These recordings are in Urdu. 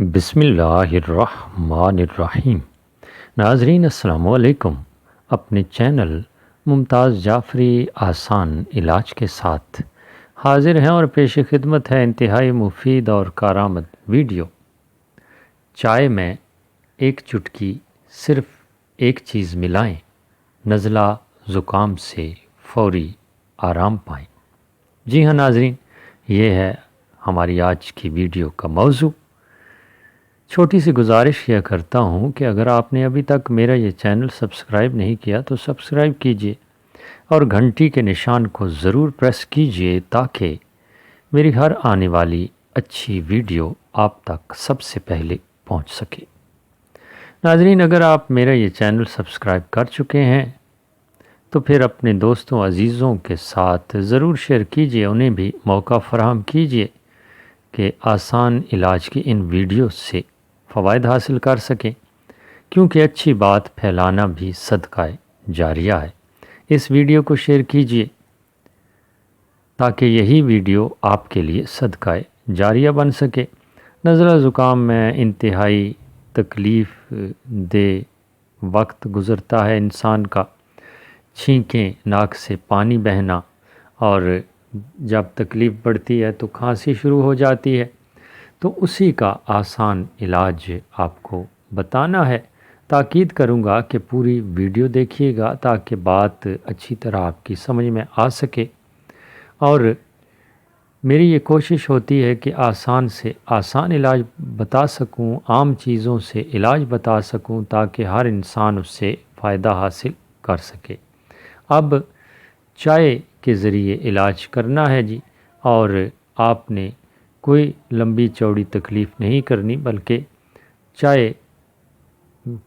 بسم اللہ الرحمن الرحیم۔ ناظرین السلام علیکم۔ اپنے چینل ممتاز جعفری آسان علاج کے ساتھ حاضر ہیں اور پیش خدمت ہے انتہائی مفید اور کارآمد ویڈیو۔ چائے میں ایک چٹکی صرف ایک چیز ملائیں، نزلہ زکام سے فوری آرام پائیں۔ جی ہاں ناظرین، یہ ہے ہماری آج کی ویڈیو کا موضوع۔ چھوٹی سی گزارش یہ کرتا ہوں کہ اگر آپ نے ابھی تک میرا یہ چینل سبسکرائب نہیں کیا تو سبسکرائب کیجئے اور گھنٹی کے نشان کو ضرور پریس کیجئے تاکہ میری ہر آنے والی اچھی ویڈیو آپ تک سب سے پہلے پہنچ سکے۔ ناظرین، اگر آپ میرا یہ چینل سبسکرائب کر چکے ہیں تو پھر اپنے دوستوں عزیزوں کے ساتھ ضرور شیئر کیجئے، انہیں بھی موقع فراہم کیجئے کہ آسان علاج کی ان ویڈیوز سے فوائد حاصل کر سکیں، کیونکہ اچھی بات پھیلانا بھی صدقہ جاریہ ہے۔ اس ویڈیو کو شیئر کیجئے تاکہ یہی ویڈیو آپ کے لیے صدقہ جاریہ بن سکے۔ نزلہ زکام میں انتہائی تکلیف دہ وقت گزرتا ہے انسان کا، چھینکیں، ناک سے پانی بہنا، اور جب تکلیف بڑھتی ہے تو کھانسی شروع ہو جاتی ہے۔ تو اسی کا آسان علاج آپ کو بتانا ہے۔ تاکید کروں گا کہ پوری ویڈیو دیکھیے گا تاکہ بات اچھی طرح آپ کی سمجھ میں آ سکے، اور میری یہ کوشش ہوتی ہے کہ آسان سے آسان علاج بتا سکوں، عام چیزوں سے علاج بتا سکوں تاکہ ہر انسان اس سے فائدہ حاصل کر سکے۔ اب چائے کے ذریعے علاج کرنا ہے جی، اور آپ نے کوئی لمبی چوڑی تکلیف نہیں کرنی، بلکہ چائے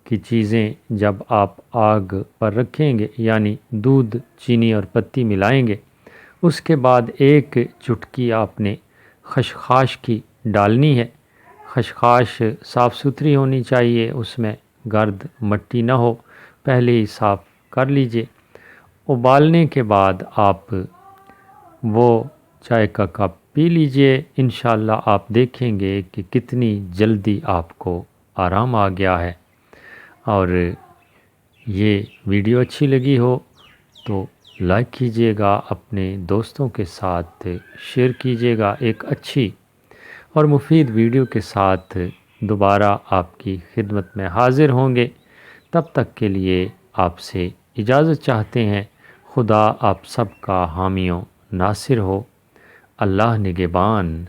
کی چیزیں جب آپ آگ پر رکھیں گے، یعنی دودھ، چینی اور پتی ملائیں گے، اس کے بعد ایک چٹکی آپ نے خشخاش کی ڈالنی ہے۔ خشخاش صاف ستھری ہونی چاہیے، اس میں گرد مٹی نہ ہو، پہلے ہی صاف کر لیجئے۔ ابالنے کے بعد آپ وہ چائے کا کپ پی لیجئے، انشاءاللہ آپ دیکھیں گے کہ کتنی جلدی آپ کو آرام آ گیا ہے۔ اور یہ ویڈیو اچھی لگی ہو تو لائک کیجئے گا، اپنے دوستوں کے ساتھ شیئر کیجئے گا۔ ایک اچھی اور مفید ویڈیو کے ساتھ دوبارہ آپ کی خدمت میں حاضر ہوں گے۔ تب تک کے لیے آپ سے اجازت چاہتے ہیں۔ خدا آپ سب کا حامی و ناصر ہو۔ اللہ نگہبان۔